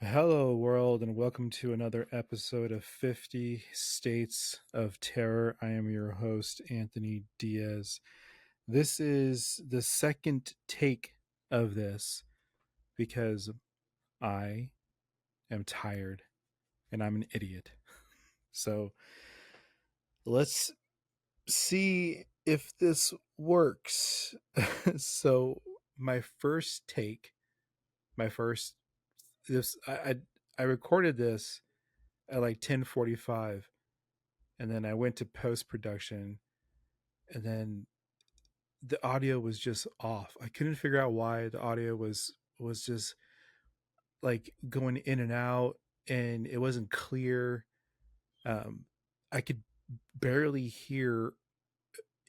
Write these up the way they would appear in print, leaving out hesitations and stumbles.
Hello, world, and welcome to another episode of 50 States of Terror. I am your host, Anthony Diaz. This is the second take of this because I am tired and I'm an idiot. So let's see if this works. So, my first take, my first, this, I recorded this at like 10:45, and then I went to post production, and then the audio was just off. I couldn't figure out why the audio was just like going in and out, and it wasn't clear. Um, I could barely hear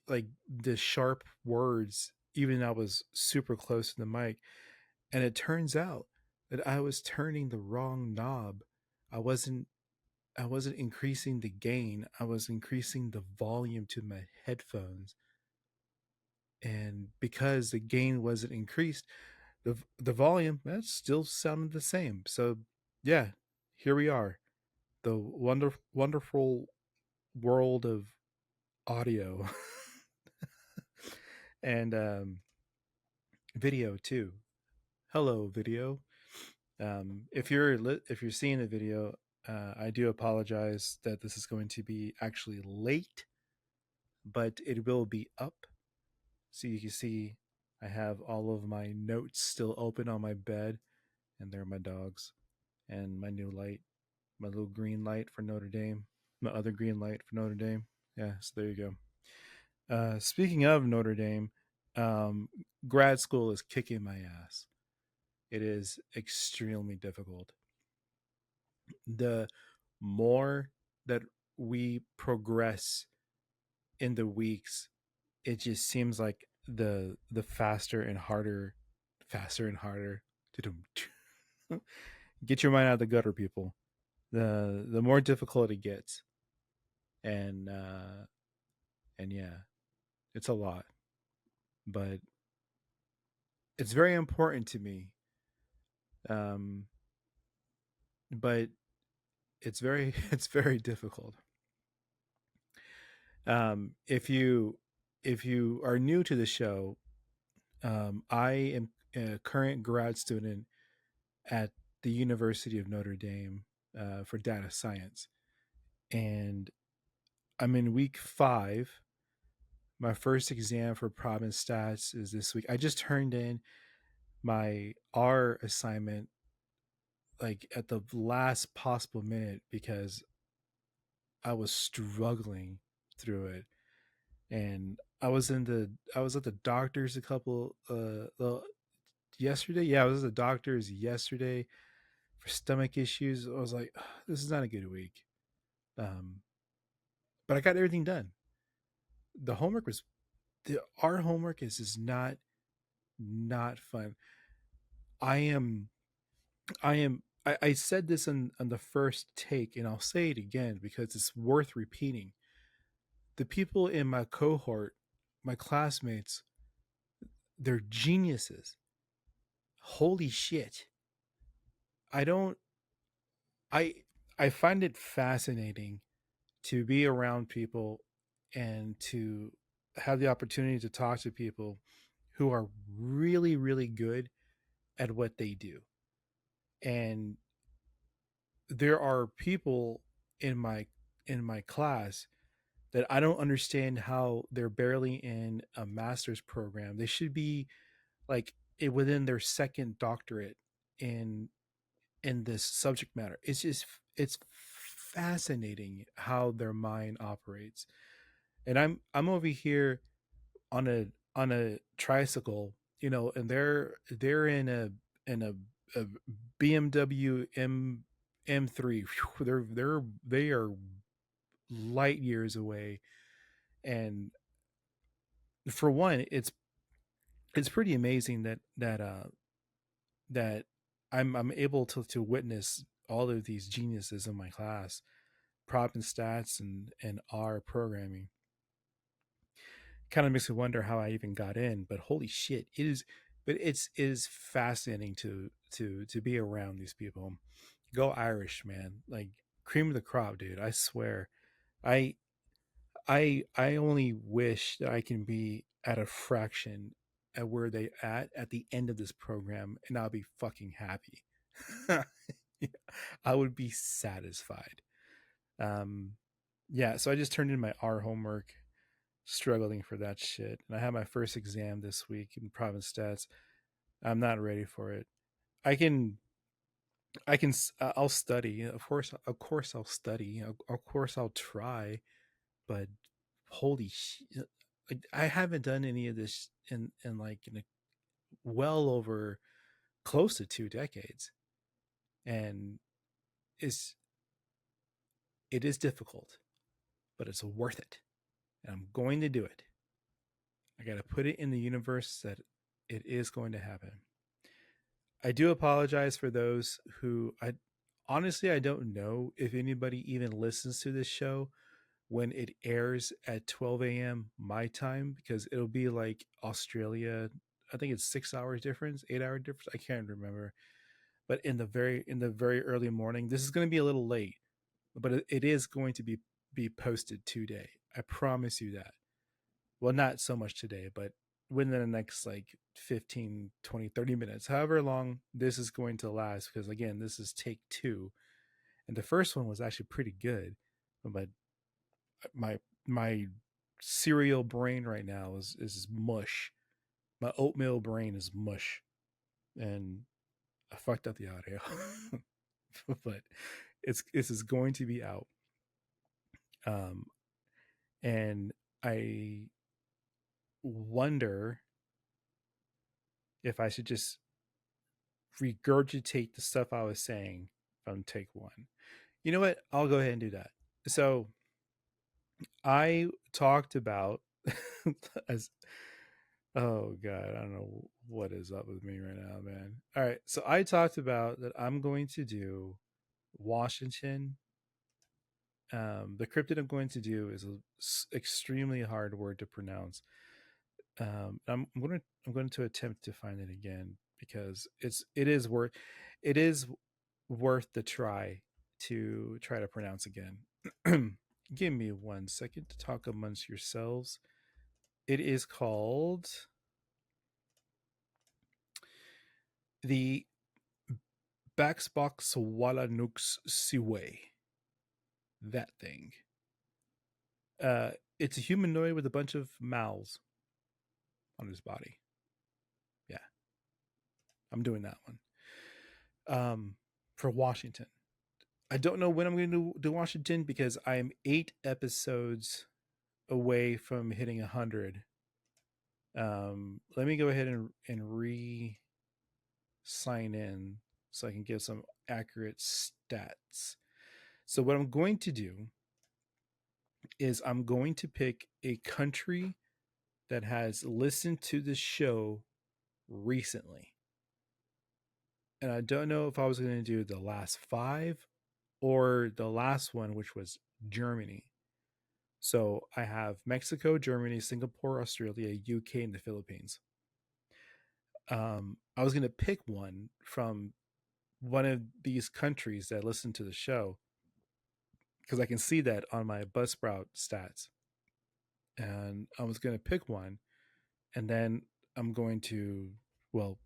like the sharp words, even though I was super close to the mic. And it turns out that I was turning the wrong knob. I wasn't I wasn't increasing the gain. I was increasing the volume to my headphones, and because the gain wasn't increased, the volume that still sounded the same. So yeah, here we are, the wonderful world of audio and video too. Hello, video. If you're seeing the video, I do apologize that this is going to be actually late, but it will be up. So you can see I have all of my notes still open on my bed, and there are my dogs and my new light, my little green light for Notre Dame, my other green light for Notre Dame. Yeah, so there you go. Speaking of Notre Dame, um, grad school is kicking my ass. It is extremely difficult. The more that we progress in the weeks, it just seems like the faster and harder. Get your mind out of the gutter, people. The more difficult it gets, and yeah, it's a lot, but it's very important to me. Um, but it's very it's very difficult. If you are new to the show, I am a current grad student at the University of Notre Dame for data science, and I'm in week 5. My first exam for prob and stats is this week. I just turned in my R assignment like at the last possible minute because I was struggling through it. And I was at the doctor's a couple yesterday. Yeah, I was at the doctor's yesterday for stomach issues. I was like, this is not a good week. Um, but I got everything done. The homework was our homework is just not fun. I am I said this on the first take, and I'll say it again because it's worth repeating. The people in my cohort, my classmates, they're geniuses. Holy shit. I don't I I find it fascinating to be around people and to have the opportunity to talk to people who are really really good at what they do. And there are people in my class that I don't understand how they're barely in a master's program. They should be like within their second doctorate in this subject matter. It's fascinating how their mind operates. And I'm over here on a tricycle, and they're in a BMW M3. They are light years away. And for one, it's pretty amazing that I'm able to witness all of these geniuses in my class, prop and stats and R programming. Kind of makes me wonder how I even got in, but holy shit, it is. but it's is fascinating to be around these people. Go Irish, man! Like cream of the crop, dude. I swear. I I only wish that I can be at a fraction at where they at the end of this program, and I'll be fucking happy. I would be satisfied. Um, yeah. So I just turned in my R homework, struggling for that shit, and I have my first exam this week in province stats. I'm not ready for it. I can I'll study. Of course I'll study. Of course I'll try, but holy shit, like, I haven't done any of this in like in a, well over close to 2 decades, and it's it is difficult, but it's worth it, and I'm going to do it. I got to put it in the universe that it is going to happen. I do apologize for those who I honestly I don't know if anybody even listens to this show when it airs at 12 a.m. my time, because it'll be like Australia. I think it's 6 hours difference, 8 hour difference. I can't remember. But in the very early morning, this is going to be a little late, but it is going to be posted today. I promise you that. Well, not so much today, but within the next like 15, 20, 30 minutes, however long this is going to last, because again, this is take two. And the first one was actually pretty good. But my cereal brain right now is mush. My oatmeal brain is mush, and I fucked up the audio. But this is going to be out, um, and I wonder if I should just regurgitate the stuff I was saying from take one. You know what? I'll go ahead and do that. So I talked about as oh god, I don't know what is up with me right now, man. All right, so I talked about that I'm going to do Washington. The cryptid I'm going to do is an extremely hard word to pronounce. I'm going to attempt to find it again because it is worth the try to pronounce again. Give me 1 second to talk amongst yourselves. It is called the Baxbox Walanux Siwe. That thing. It's a humanoid with a bunch of mouths on his body. Yeah, I'm doing that one. For Washington. I don't know when I'm going to do Washington because I am 8 episodes away from hitting 100. Let me go ahead and re sign in so I can give some accurate stats. So what I'm going to do is I'm going to pick a country that has listened to the show recently. And I don't know if I was going to do the last 5 or the last one, which was Germany. So I have Mexico, Germany, Singapore, Australia, UK, and the Philippines. I was going to pick one from one of these countries that listen to the show because I can see that on my Buzzsprout stats. And I was going to pick one, and then I'm going to, well,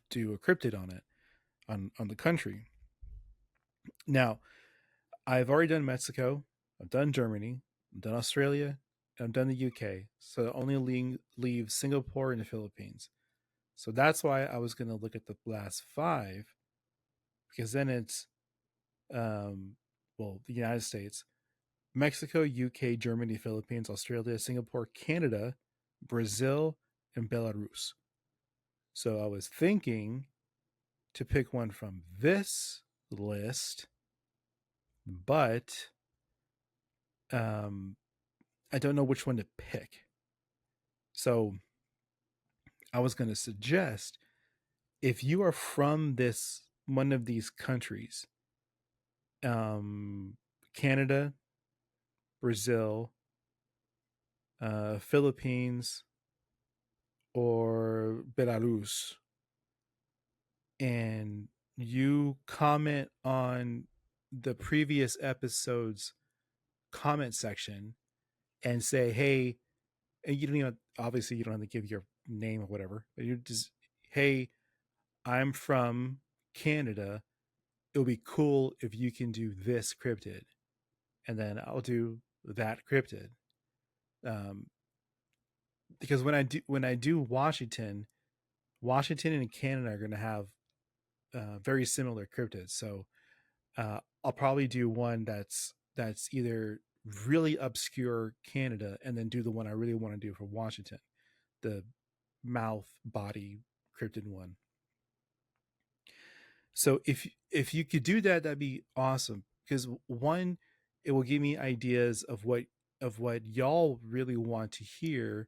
do a cryptid on it, on the country. Now, I've already done Mexico, I've done Germany, I've done Australia, and I've done the UK. So I only leave Singapore and the Philippines. So that's why I was going to look at the last 5, because then it's, well, the United States, Mexico, UK, Germany, Philippines, Australia, Singapore, Canada, Brazil, and Belarus. So I was thinking to pick one from this list, but I don't know which one to pick. So I was going to suggest, if you are from this one of these countries, Canada, Brazil, Philippines, or Belarus, and you comment on the previous episode's comment section and say, hey, and you don't even, obviously, you don't have to give your name or whatever, but you just, hey, I'm from Canada. It would be cool if you can do this cryptid. And then I'll do that cryptid. Um, because when I do Washington and Canada are going to have very similar cryptids. So I'll probably do one that's either really obscure Canada, and then do the one I really want to do for Washington, the mouth body cryptid one. So if you could do that, that'd be awesome. Because one, it will give me ideas of what y'all really want to hear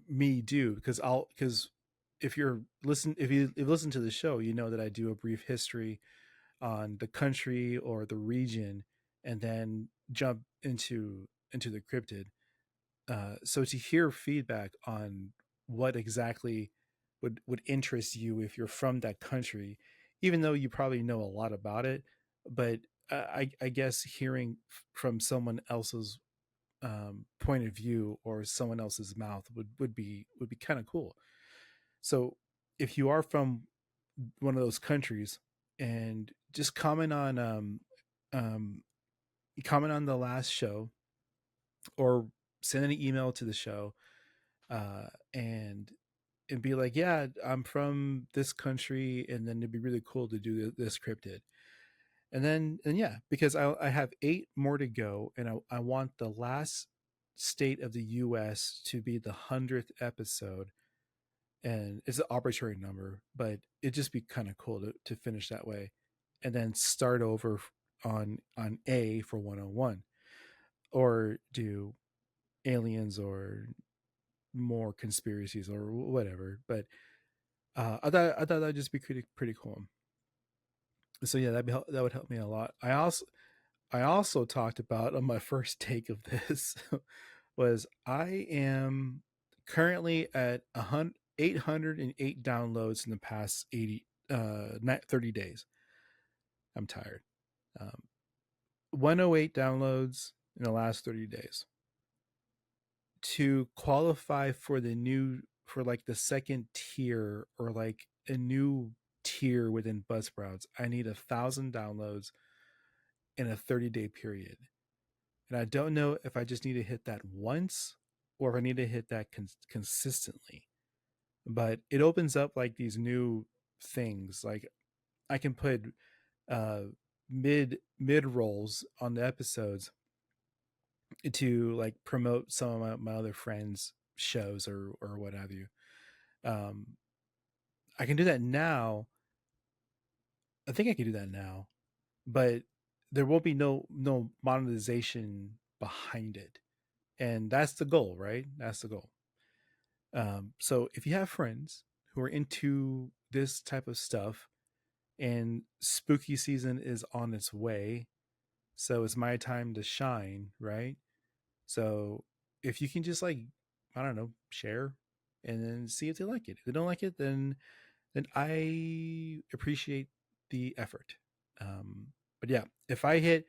me do. Because if you listen to the show, you know that I do a brief history on the country or the region, and then jump into the cryptid. So to hear feedback on what exactly would interest you if you're from that country, even though you probably know a lot about it, but I guess hearing from someone else's point of view or someone else's mouth would be kind of cool. So if you are from one of those countries, and just um, comment on the last show, or send an email to the show, uh, and and be like, yeah, I'm from this country, and then it'd be really cool to do this cryptid. And yeah, because I have 8 more to go, and I want the last state of the U.S. to be the 100th episode, and it's an arbitrary number, but it'd just be kind of cool to finish that way, and then start over on A for 101, or do aliens or more conspiracies or whatever. But I thought that'd just be pretty cool. So yeah, that would help me a lot. I also talked about on my first take of this was I am currently at 808 downloads in the past 30 days. I'm tired. 108 downloads in the last 30 days. To qualify for like the second tier, or like a new tier within Buzzsprouts, I need 1,000 downloads in a 30-day period. And I don't know if I just need to hit that once, or if I need to hit that consistently. But it opens up like these new things. Like I can put uh, mid rolls on the episodes to like promote some of my other friends' shows, or what have you. Um, I can do that now. I think I can do that now, but there will be no monetization behind it, and that's the goal, right? That's the goal. So if you have friends who are into this type of stuff, and spooky season is on its way, so it's my time to shine, right? So if you can just, like, I don't know, share, and then see if they like it. If they don't like it, then I appreciate the effort. But yeah, if I've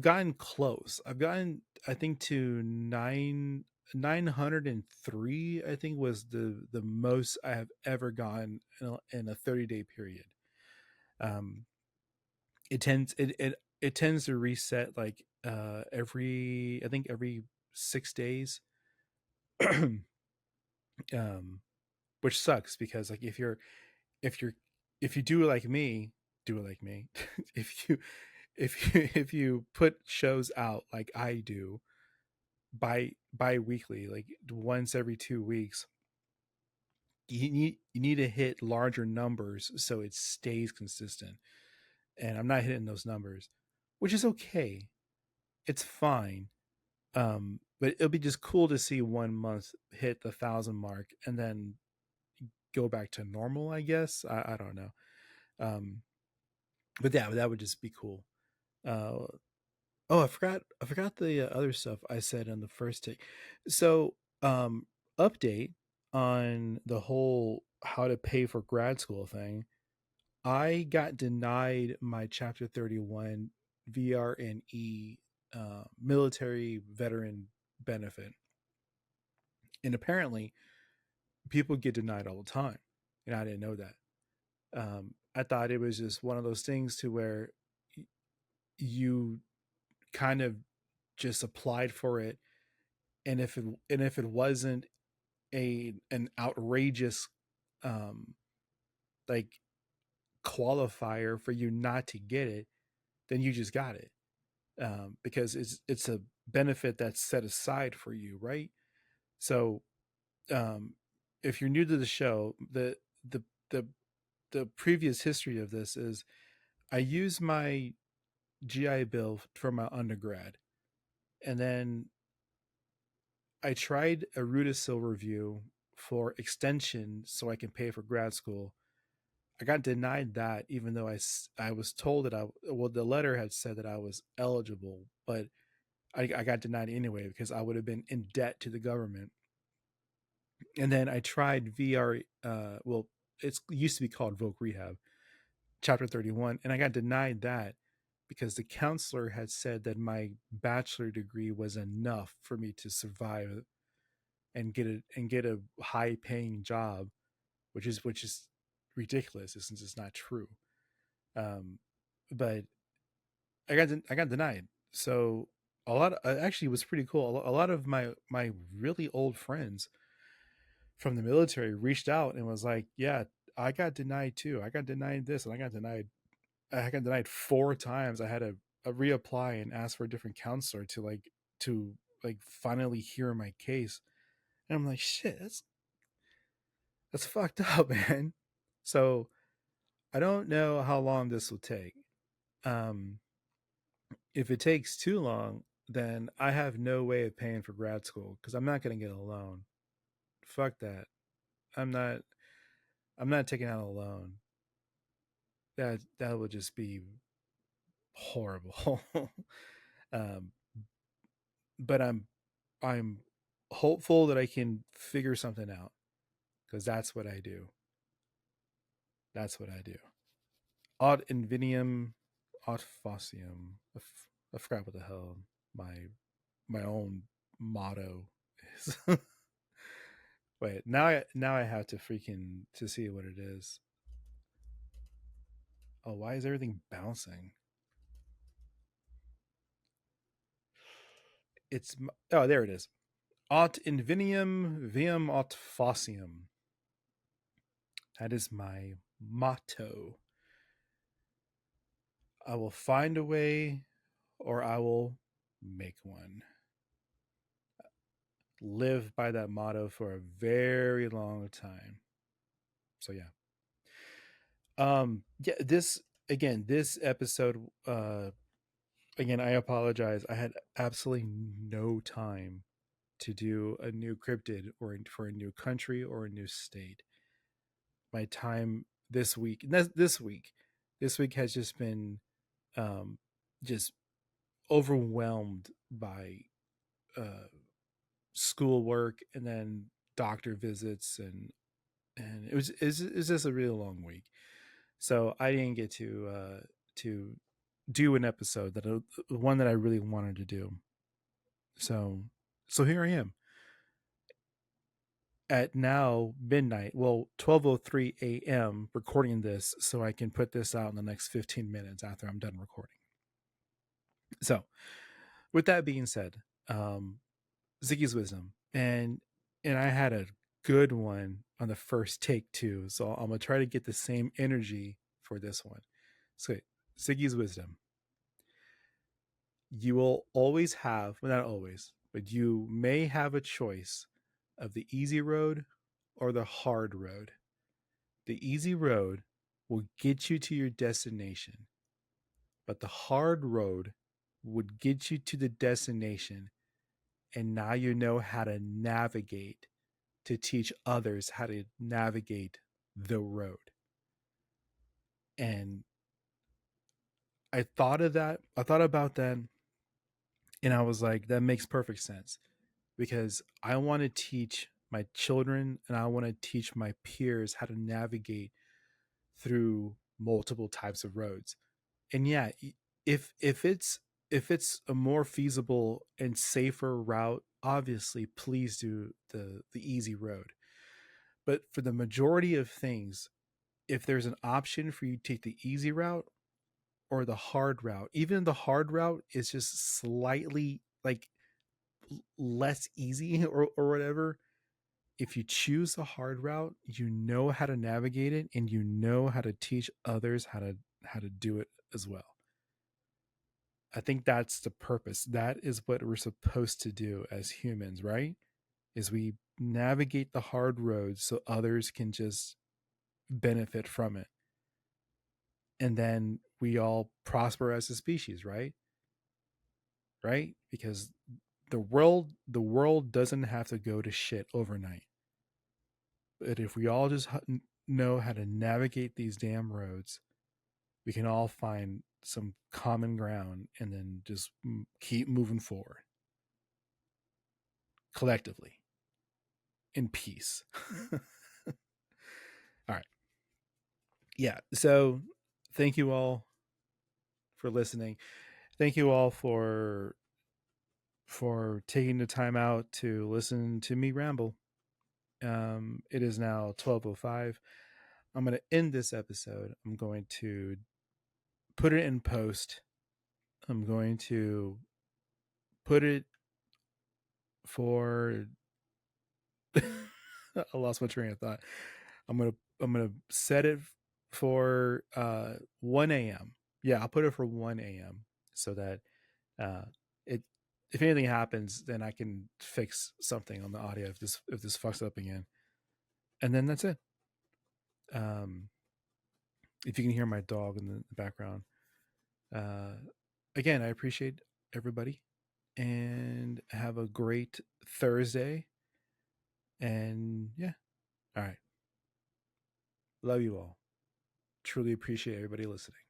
gotten close. I've gotten, I think, to 903. I think was the most I have ever gotten in a 30-day period. Um, it tends to reset like every, I think, every 6 days. um, which sucks, because like if you're if you do it like me, do it like me. if you if you put shows out like I do, bi-weekly, like once every 2 weeks, you need to hit larger numbers so it stays consistent. And I'm not hitting those numbers, which is okay. It's fine. But it'll be just cool to see 1 month hit the 1,000 mark, and then go back to normal, I guess. I don't know. Um, but yeah, that would just be cool. Uh, oh, I forgot the other stuff I said on the first take. So, update on the whole how to pay for grad school thing, I got denied my Chapter 31 VRNE military veteran benefit. And apparently, people get denied all the time. And I didn't know that. I thought it was just one of those things to where you kind of just applied for it, and if it wasn't a an outrageous um like qualifier for you not to get it, then you just got it, because it's a benefit that's set aside for you, right? So, um, if you're new to the show, the the the previous history of this is I use my GI Bill for my undergrad, and then I tried a Rudisill review for extension so I can pay for grad school. I got denied that, even though I was told that the letter had said that I was eligible, but I got denied anyway because I would have been in debt to the government. And then I tried VR, well, it used to be called Voc Rehab, Chapter 31, and I got denied that because the counselor had said that my bachelor degree was enough for me to survive and get a high paying job, which is ridiculous since it's not true. Um, but I got denied. So a lot of, actually, it was pretty cool. A lot of my really old friends from the military reached out and was like, "Yeah, I got denied too. I got denied this, and I got denied. I got denied 4 times. I had a reapply and ask for a different counselor to like finally hear my case." And I'm like, "Shit, that's fucked up, man." So I don't know how long this will take. Um, if it takes too long, then I have no way of paying for grad school because I'm not going to get a loan. Fuck that. I'm not. I'm not taking out a loan. That would just be horrible. um, but I'm hopeful that I can figure something out because that's what I do. That's what I do. Ad infinitum, ad faucium. I forgot what the hell my own motto is. Wait, now I have to freaking to see what it is. Oh, why is everything bouncing? It's oh, there it is. Aut invenium viam aut faucium. That is my motto. I will find a way, or I will make one. Live by that motto for a very long time. So yeah. Yeah, this again, this episode again, I apologize. I had absolutely no time to do a new cryptid or for a new country or a new state. My time this week has just been um, just overwhelmed by uh, schoolwork and then doctor visits and it's just a really long week. So I didn't get to do an episode one that I really wanted to do. So so here I am at now midnight, well 12:03 a.m. recording this so I can put this out in the next 15 minutes after I'm done recording. So, with that being said, Ziggy's wisdom and I had a good one on the first take too. So I'm gonna try to get the same energy for this one. So Ziggy's wisdom. You will always have, well, not always, but you may have a choice of the easy road or the hard road. The easy road will get you to your destination, but the hard road would get you to the destination, and now you know how to navigate to teach others how to navigate the road. And I thought of that. I thought about that, and I was like, that makes perfect sense because I want to teach my children and I want to teach my peers how to navigate through multiple types of roads. And yeah, if it's a more feasible and safer route, obviously please do the easy road. But for the majority of things, if there's an option for you to take the easy route or the hard route, even the hard route is just slightly like less easy or whatever, if you choose the hard route, you know how to navigate it and you know how to teach others how to do it as well. I think that's the purpose. That is what we're supposed to do as humans, right? Is we navigate the hard roads so others can just benefit from it. And then we all prosper as a species, right? Right? Because the world doesn't have to go to shit overnight. But if we all just know how to navigate these damn roads, we can all find some common ground and then just keep moving forward collectively in peace. All right. Yeah. So thank you all for listening. Thank you all for taking the time out to listen to me ramble. It is now 12:05. I'm going to end this episode. I'm going to put it in post. I'm going to put it for I lost my train of thought. I'm gonna set it for 1 a.m. Yeah, I'll put it for 1 a.m. so that it if anything happens, then I can fix something on the audio if this fucks up again, and then that's it. Um, if you can hear my dog in the background, uh, again, I appreciate everybody, and have a great Thursday. And yeah, all right, love you all. Truly appreciate everybody listening.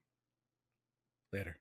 Later.